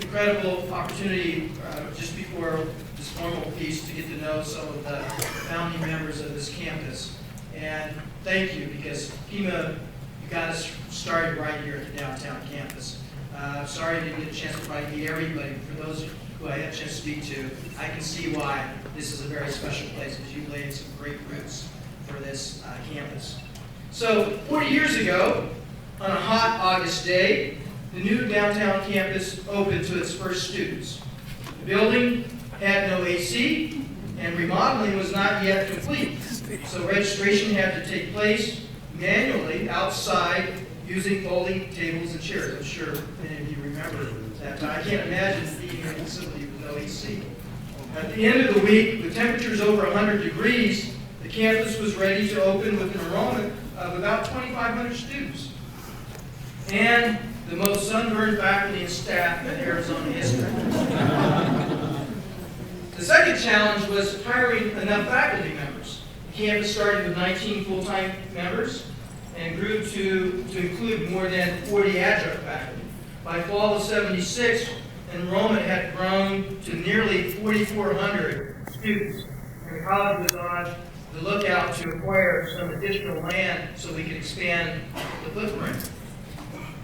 incredible opportunity just before this formal piece to get to know some of the founding members of this campus. And thank you, because Pima, you got us started right here at the downtown campus. Sorry I didn't get a chance to probably meet everybody. For those who I had a chance to speak to, I can see why this is a very special place, because you laid some great roots for this campus. So 40 years ago, on a hot August day, the new downtown campus opened to its first students. The building had no AC, and remodeling was not yet complete. So registration had to take place manually outside using folding tables and chairs. I'm sure many of you remember that time. I can't imagine being in a facility with no AC. At the end of the week, with temperatures over 100 degrees, the campus was ready to open with an enrollment of about 2,500 students. And the most sunburned faculty and staff in Arizona history. The second challenge was hiring enough faculty members. The campus started with 19 full-time members and grew to include more than 40 adjunct faculty. By fall of '76, enrollment had grown to nearly 4,400 students, and the college was on the lookout to acquire some additional land so we could expand the footprint.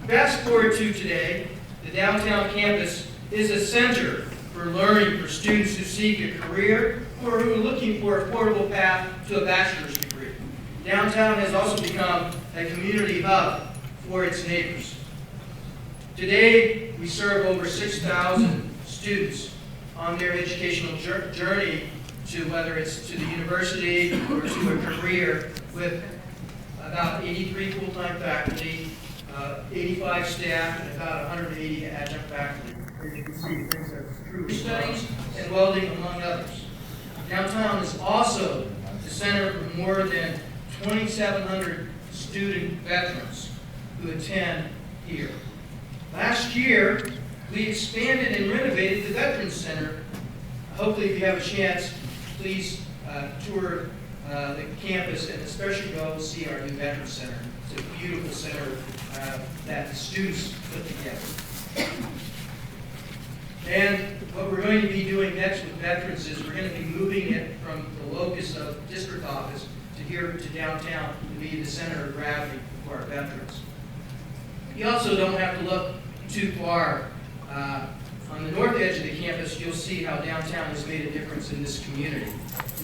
Fast forward to today, the downtown campus is a center for learning for students who seek a career or who are looking for a affordable path to a bachelor's degree. Downtown has also become a community hub for its neighbors. Today, we serve over 6,000 students on their educational journey to whether it's to the university or to a career, with about 83 full-time faculty, 85 staff, and about 180 adjunct faculty. As you can see, things are truly studies and welding, among others. Downtown is also the center for more than 2,700 student veterans who attend here. Last year, we expanded and renovated the Veterans Center. Hopefully, if you have a chance, please tour the campus and especially go see our new Veterans Center. It's a beautiful center that the students put together. And what we're going to be doing next with veterans is we're going to be moving it from the locus of district office to here to downtown to be the center of gravity for our veterans. You also don't have to look too far. On the north edge of the campus, you'll see how downtown has made a difference in this community.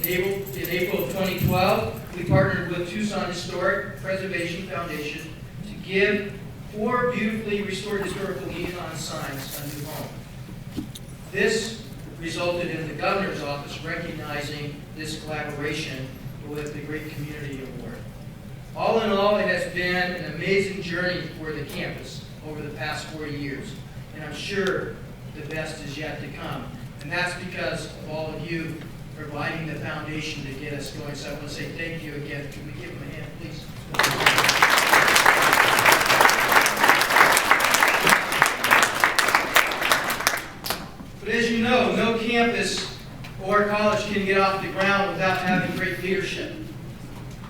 In April of 2012, we partnered with Tucson Historic Preservation Foundation to give 4 beautifully restored historical neon signs a new home. This resulted in the governor's office recognizing this collaboration with the Great Community Award. All in all, it has been an amazing journey for the campus over the past 40 years, and I'm sure the best is yet to come. And that's because of all of you providing the foundation to get us going. So I want to say thank you again. Can we give them a hand, please? But as you know, no campus or college can get off the ground without having great leadership.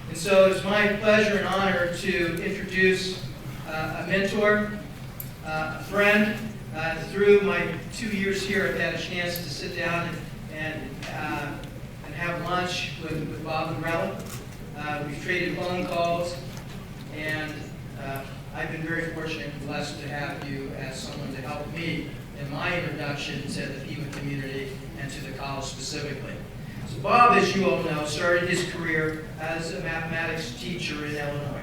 And so it's my pleasure and honor to introduce a mentor, a friend. Through my 2 years here, I've had a chance to sit down and have lunch with Bob Morella. We've traded phone calls, and I've been very fortunate and blessed to have you as someone to help me in my introduction to the Pima community and to the college specifically. So Bob, as you all know, started his career as a mathematics teacher in Illinois.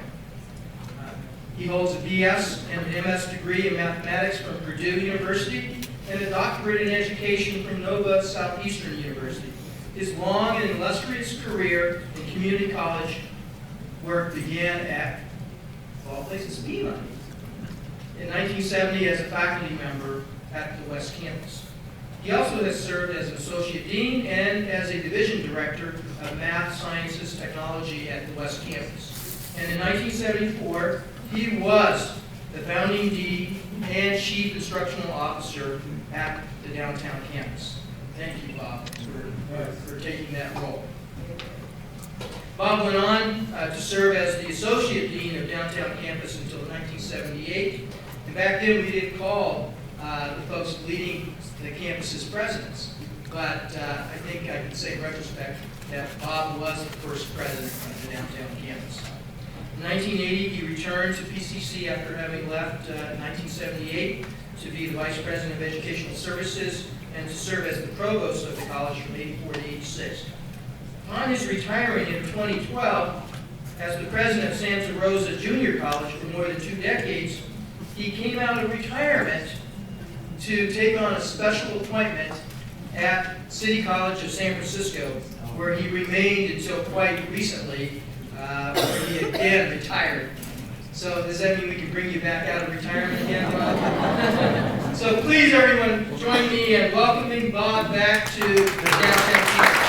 He holds a BS and an MS degree in mathematics from Purdue University and a doctorate in education from Nova Southeastern University. His long and illustrious career in community college work began at, of all places, Pima, in 1970 as a faculty member at the West Campus. He also has served as an associate dean and as a division director of math, sciences, technology at the West Campus. And in 1974, he was the founding dean and chief instructional officer at the downtown campus. Thank you, Bob, for taking that role. Bob went on to serve as the associate dean of downtown campus until 1978. And back then, we didn't call the folks leading the campus's presidents. But I think I can say in retrospect that Bob was the first president of the downtown campus. In 1980, he returned to PCC after having left in 1978 to be the Vice President of Educational Services and to serve as the Provost of the college from 84 to 86. Upon his retiring in 2012, as the President of Santa Rosa Junior College for more than 2 decades, he came out of retirement to take on a special appointment at City College of San Francisco, where he remained until quite recently, where he again retired. So does that mean we can bring you back out of retirement again, Bob? So please, everyone, join me in welcoming Bob back to the downtown campus.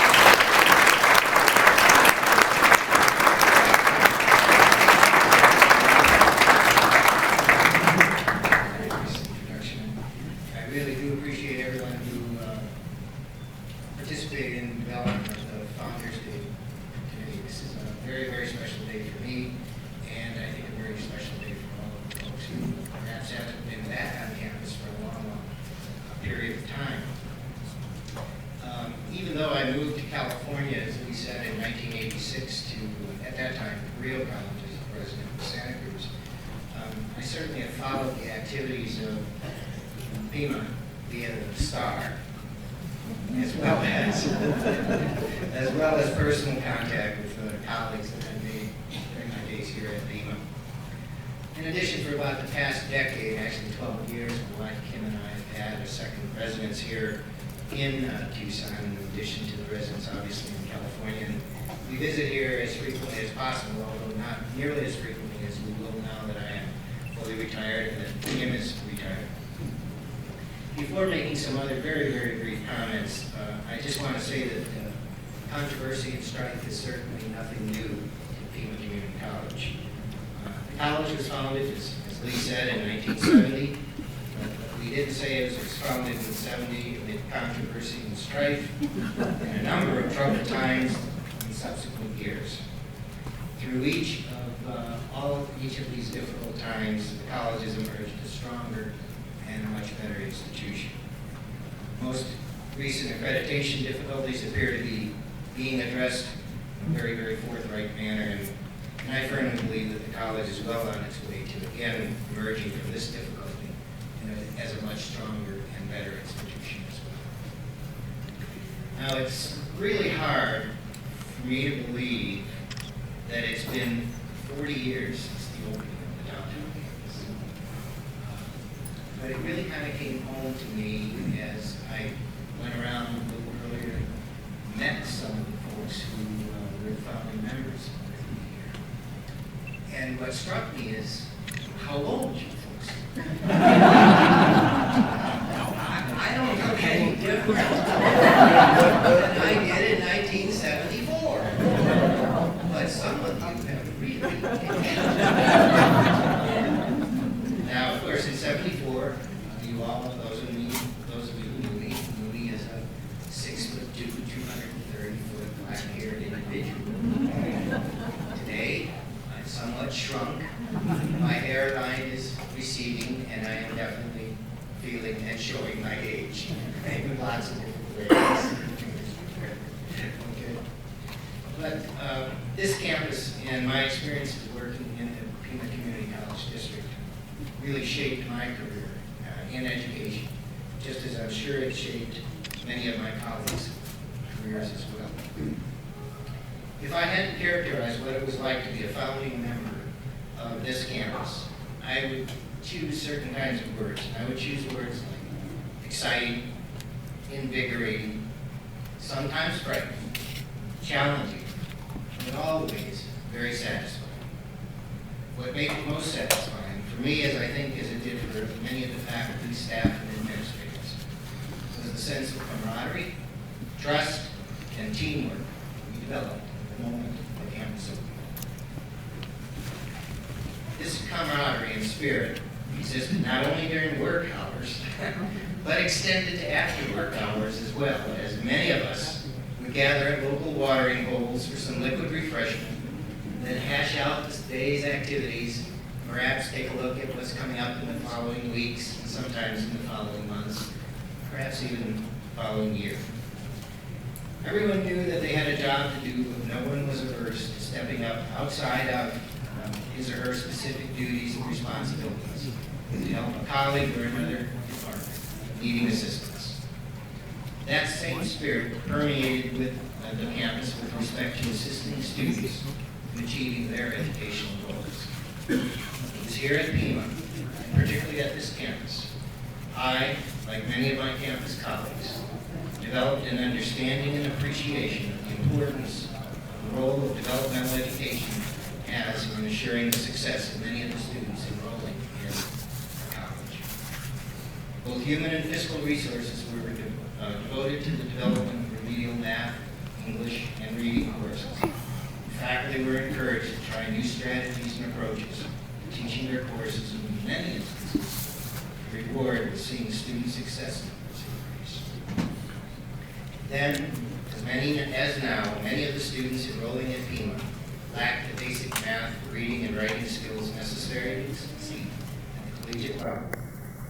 I really do appreciate everyone who participated in the development of the Founders Day today. This is a very, very special day for me, and I think a very special day for all of the folks who perhaps haven't been back on campus for a long, long period of time. Even though I moved to California, as we said, in 1986 to, at that time, Rio College as the president of Santa Cruz, I certainly have followed the activities of Pima via the Star, as well as personal contact with colleagues that I made during my days here at Pima. In addition, for about the past decade, actually 12 years, my wife Kim and I have had a second residence here in Tucson, in addition to the residence obviously in California. And we visit here as frequently as possible, although not nearly as frequently as we will now that I am fully retired and that Kim is retired. Before making some other very, very brief comments, I just want to say that controversy and strife is certainly nothing new to Pima Community College. The college was founded, as Lee said, in 1970. But we didn't say it was founded in 70 amid controversy and strife and a number of troubled times in subsequent years. Through each of these difficult times, the college has emerged a stronger and a much better institution. Most recent accreditation difficulties appear to be being addressed in a very, very forthright manner, and I firmly believe that the college is well on its way to again emerging from this difficulty as a much stronger and better institution as well. Now, it's really hard for me to believe that it's been 40 years since the opening of the downtown campus. But it really kind of came home to me as I went around a little earlier and met some of the folks who were the founding members here. And what struck me is how old you folks are. I don't look any different than I did in 1974. But some of you have really. Now, of course, in 74, you all, those of you who knew me as a 6'2", 230-foot black-haired individual. Today, I'm somewhat shrunk. My hairline is receding, and I am definitely feeling and showing my age in lots of different ways. Okay. But this campus, and my experiences working in the Pima Community College District, really shaped my career in education, just as I'm sure it shaped many of my colleagues' careers as well. If I had to characterize what it was like to be a founding member of this campus, I would choose certain kinds of words. I would choose words like exciting, invigorating, sometimes frightening, challenging, but always very satisfying. What made it most satisfying for me, as I think as it did for many of the faculty, staff, and administrators, was the sense of camaraderie, trust, and teamwork we developed at the moment the campus opened. This camaraderie and spirit existed not only during work hours, but extended to after work hours as well, as many of us would gather at local watering holes for some liquid refreshment, then hash out the day's activities perhaps take a look at what's coming up in the following weeks, and sometimes in the following months, perhaps even the following year. Everyone knew that they had a job to do, but no one was averse to stepping up outside of his or her specific duties and responsibilities to help a colleague or another department needing assistance. That same spirit permeated with the campus with respect to assisting students in achieving their educational goals. It was here at Pima, and particularly at this campus, I, like many of my campus colleagues, developed an understanding and appreciation of the importance of the role of developmental education has in ensuring the success of many of the students enrolling in college. Both human and fiscal resources were devoted to the development of remedial math, English, and reading courses. Faculty were encouraged to try new strategies and approaches to teaching their courses, and in many instances, the reward was seeing student success numbers increase. Then, as now, many of the students enrolling at Pima lacked the basic math, reading, and writing skills necessary to succeed at the collegiate level.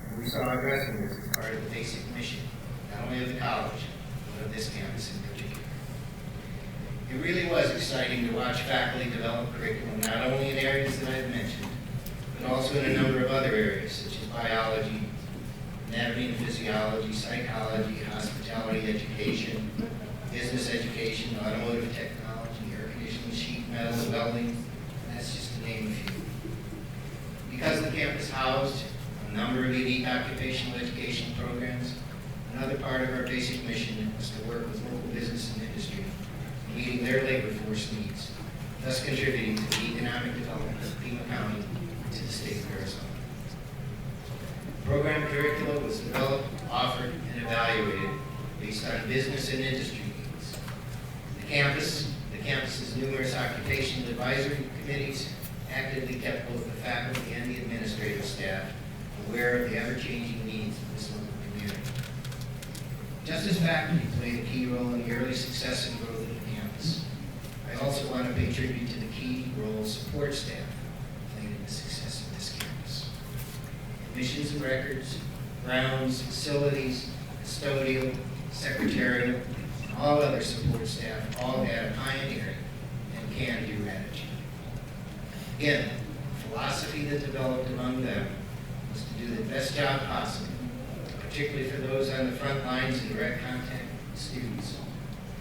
And we saw addressing this as part of the basic mission, not only of the college, but of this campus in particular. It really was exciting to watch faculty develop curriculum not only in areas that I've mentioned, but also in a number of other areas such as biology, anatomy and physiology, psychology, hospitality education, business education, automotive technology, air conditioning, sheet metal, welding, and that's just to name a few. Because the campus housed a number of unique occupational education programs, another part of our basic mission was to work with local business and industry in meeting their labor force needs, thus contributing to the economic development of Pima County and to the state of Arizona. Program curricula was developed, offered, and evaluated based on business and industry needs. The campus's numerous occupational advisory committees actively kept both the faculty and the administrative staff aware of the ever-changing needs of this local community. Just as faculty played a key role in the early success and growth of the campus, I also want to pay tribute to the key role support staff played in the success of this campus. Admissions and records, grounds, facilities, custodial, secretarial, and all other support staff all had a pioneering and can-do attitude. Again, the philosophy that developed among them was to do the best job possible, particularly for those on the front lines in direct contact with students,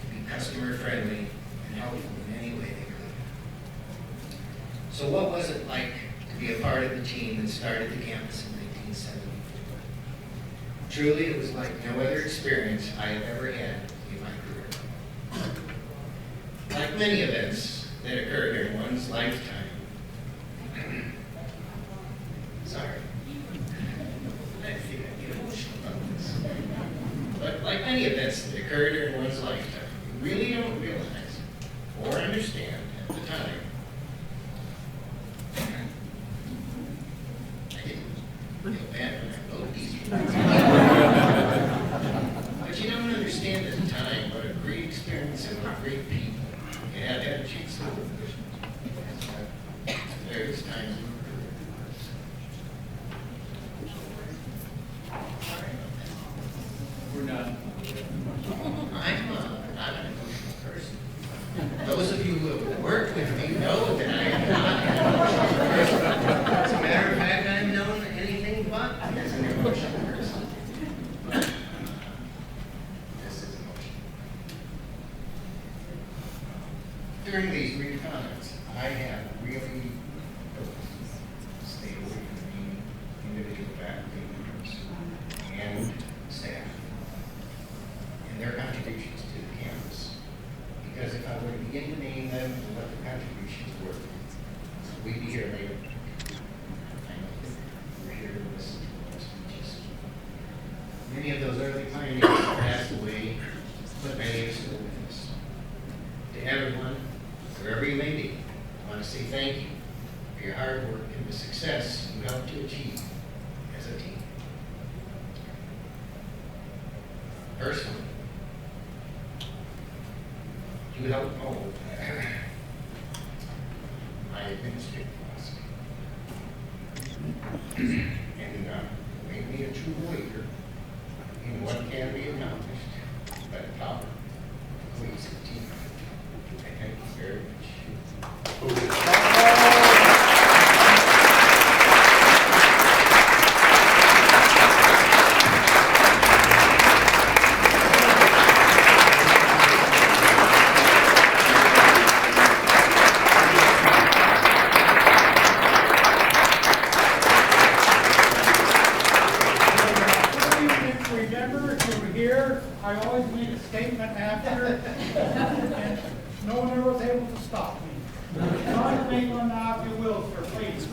to be customer-friendly and helpful in any way they could. So what was it like to be a part of the team that started the campus in 1974? Truly, it was like no other experience I have ever had in my career. Like many events that occur during one's lifetime, sorry, I think I get emotional about this. But like many events that occur during one's lifetime, you really don't realize or understand at the time. I didn't feel bad when I wrote these. But you don't understand at the time what a great experience and what great people you have had a chance to work with at various times in your career. We're not. I'm not an emotional person. Those of you who have worked with me know that I am not an emotional person. As a matter of fact, I'm known anything but as an emotional person. But this is emotional. During these brief comments, I have really stayed away from naming individual faculty members and staff and their contributions to the campus. Because if I were to begin to name them and what their contributions were, we'd be here later. I know that we're here to listen to those speeches. Many of those early pioneers have passed away, but many are still with us. To everyone, wherever you may be, I want to say thank you for your hard work and the success you helped to achieve as a team. Personally, you helped mold my administrative philosophy. and made me a true believer in what can be accomplished by the power of cohesive team. I thank you very much. Remember, if you were here, I always made a statement after, and no one ever was able to stop me. Try to make one now if you will, sir, please.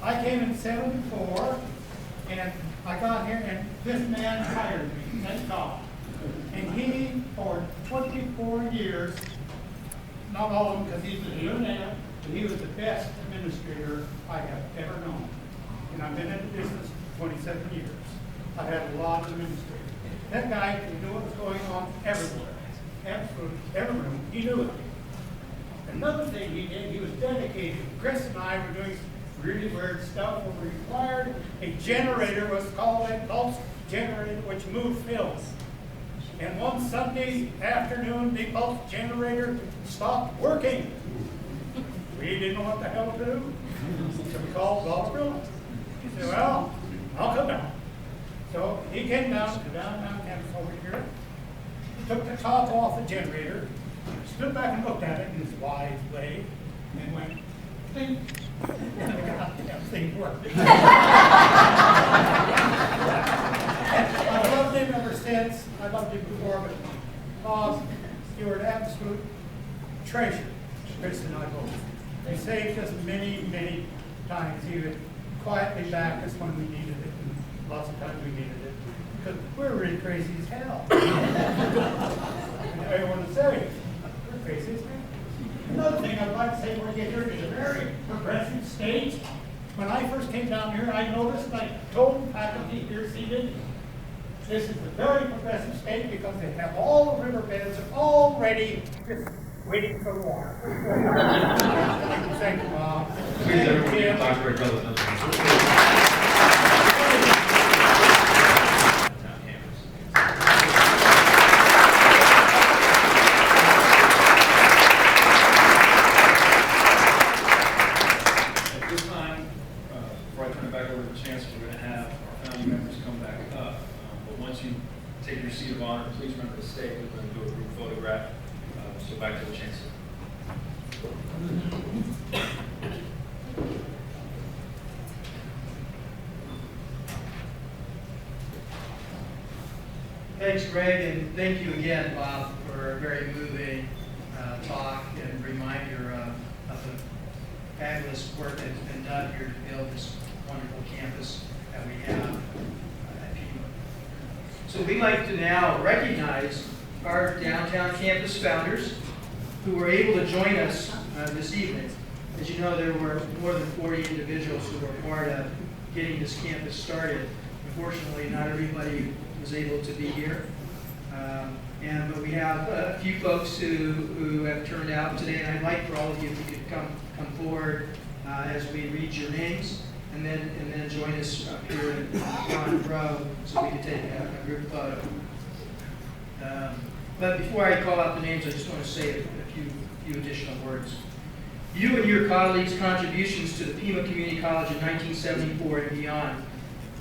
I came in '74, and I got here, and this man hired me, thank God. And he, for 24 years, not all of them, because he's a new man, but he was the best administrator I have ever known. And I've been in the business 27 years. I had a lot of administrators. That guy knew what was going on everywhere, absolutely, every room, he knew it. Another thing he did, he was dedicated. Chris and I were doing some really weird stuff where we required a generator, was called a pulse generator, which moved films. And one Sunday afternoon, the pulse generator stopped working. We didn't know what the hell to do. So we called Walter. He said, well, I'll come down. So he came down to downtown campus over here, took the top off the generator, stood back and looked at it in his wise way, and went, ding. That thing worked. I've loved him ever since. I loved him before, but Bob, you were an absolute treasure, Chris and I both. He saved us many, many times. He would quietly back us when we needed it, and lots of times we needed it, because we're really crazy as hell. And everyone would say, we're crazy as hell. Another thing I'd like to say when we get here is a very progressive state. When I first came down here, I noticed, and I told the faculty here seated, this is a very progressive state because they have all the riverbeds already waiting for the water. Thank you, Mom. Please, everyone, give Dr. Brother another At this time, before I turn it back over to the chancellor, we're going to have our founding members come back up. But once you take your seat of honor, please remember to stay. We're going to do a group photograph. So back to the chancellor. Thanks, Greg, and thank you again, Bob, for a very moving talk and reminder of the fabulous work that has been done here to build this wonderful campus that we have at Pima. So we'd like to now recognize our downtown campus founders who were able to join us this evening. As you know, there were more than 40 individuals who were part of getting this campus started. Unfortunately, not everybody was able to be here. But we have a few folks who have turned out today, and I'd like for all of you if you could come forward as we read your names, and then join us up here in the front row so we can take a group photo. But before I call out the names, I just want to say a few additional words. You and your colleagues' contributions to the Pima Community College in 1974 and beyond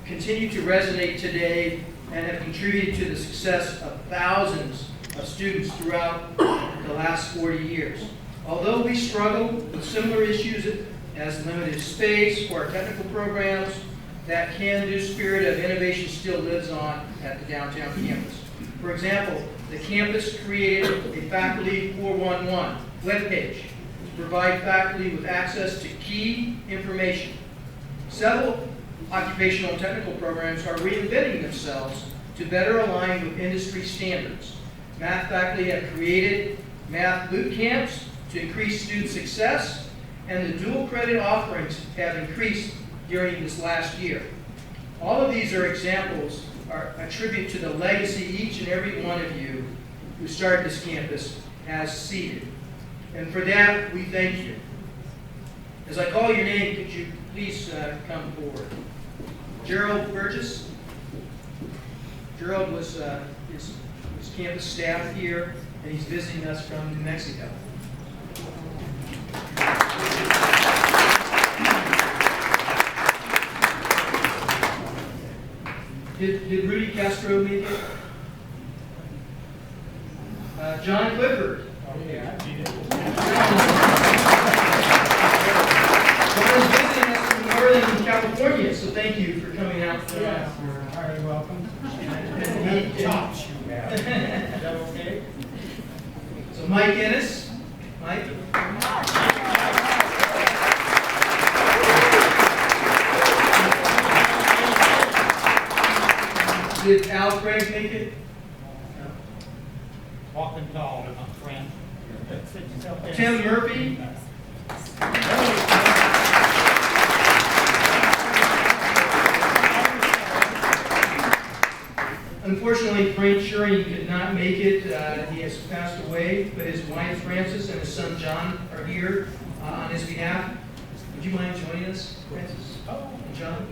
continue to resonate today and have contributed to the success of thousands of students throughout the last 40 years. Although we struggle with similar issues as limited space for our technical programs, that can-do spirit of innovation still lives on at the downtown campus. For example, the campus created a Faculty 411 webpage to provide faculty with access to key information. Several occupational and technical programs are reinventing themselves to better align with industry standards. Math faculty have created math boot camps to increase student success, and the dual credit offerings have increased during this last year. All of these are examples, are a tribute to the legacy each and every one of you who started this campus has seeded. And for that, we thank you. As I call your name, could you please come forward? Gerald Burgess. Gerald was campus staff here, and he's visiting us from New Mexico. Did Rudy Castro make it? John Clifford. John is visiting us from Northern California, so thank you for coming out. Yes, you're highly welcome. And chops you have. Is that okay? So Mike Ennis. Mike? Did Al Craig make it? Walking tall, my friend. Sit yourself down. Tim Murphy? Unfortunately, Frank Shuring could not make it. He has passed away, but his wife Frances and his son John are here on his behalf. Would you mind joining us, Frances and John?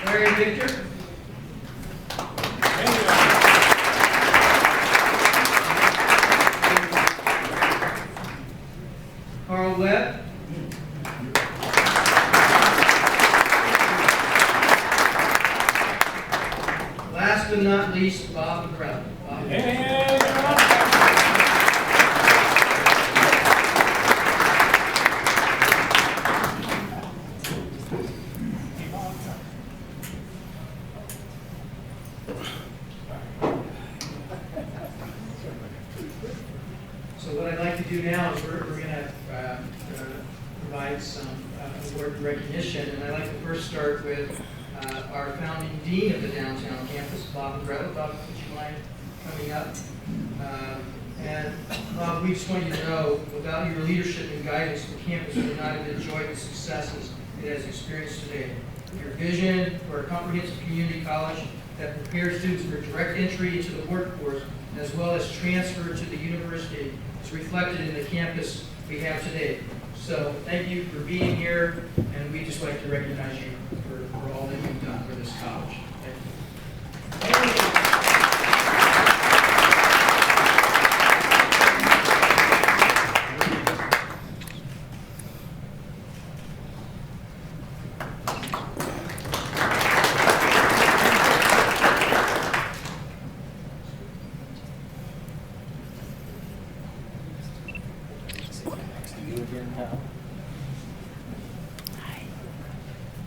Larry and Victor? Carl Webb? Last but not least, Bob McCrell. Bob. So what I'd like to do now is we're going to provide some award recognition, and I'd like to first start with our founding dean of the downtown campus, Bob McCrell. Bob, would you mind coming up? And Bob, we just want you to know, without your leadership and guidance, the campus would not have enjoyed the successes it has experienced today. Your vision for a comprehensive community college that prepares students for direct entry into the workforce, as well as transfer to the university, is reflected in the campus we have today. So thank you for being here, and we just like to recognize you for all that you've done for this college. Thank you.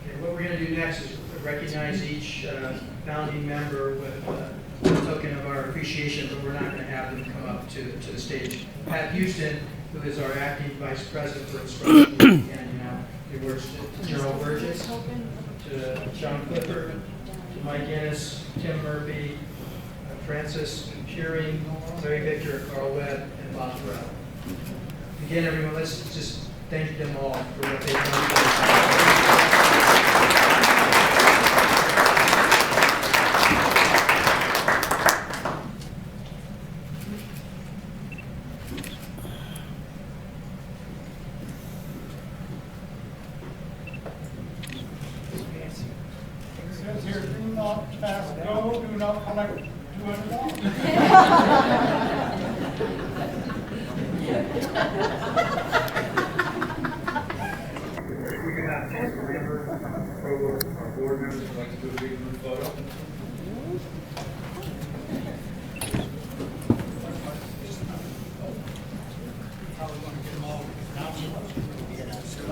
Okay, what we're going to do next is recognize each founding member with a token of our appreciation, but we're not going to have them come up to the stage. Pat Houston, who is our acting vice president for instruction, and the awards to Gerald Burgess, to John Clifford, to Mike Ennis, Tim Murphy, Frances Shuring, Larry Victor, Carl Webb, and Bob Terrell. Again, everyone, let's just thank them all for what they've done for us. It says here, do not pass go, do not collect $200. We can have our board members would like to do a big group photo.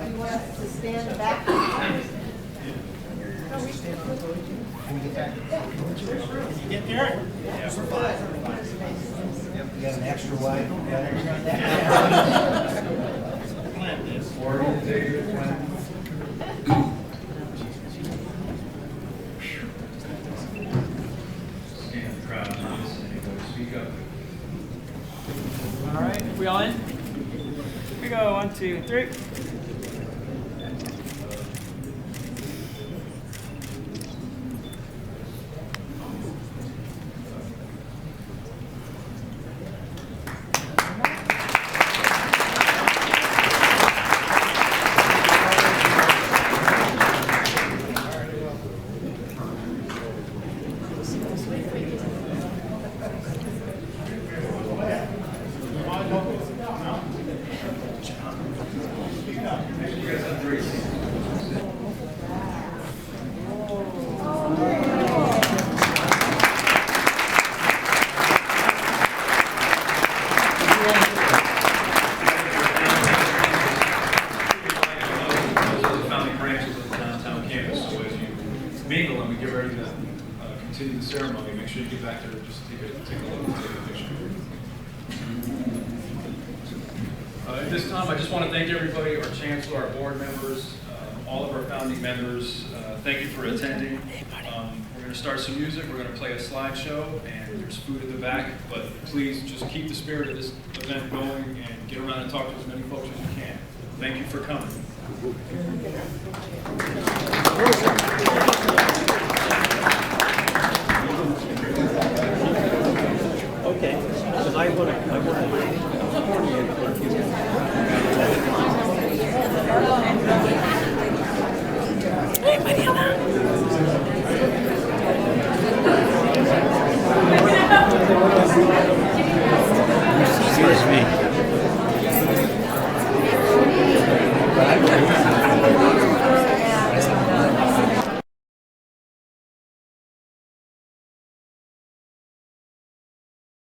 You want us to stand back? Get there? You got an extra wide? Plant this. Organization plan. Stand the crowd, not listen to anybody, speak up. All right, we all in? Here we go, 1, 2, 3. this time, I just want to thank everybody, our chancellor, our board members, all of our founding members. Thank you for attending. We're going to start some music. We're going to play a slideshow, and there's food at the back. But please just keep the spirit of this event going and get around and talk to as many folks as you can. Thank you for coming.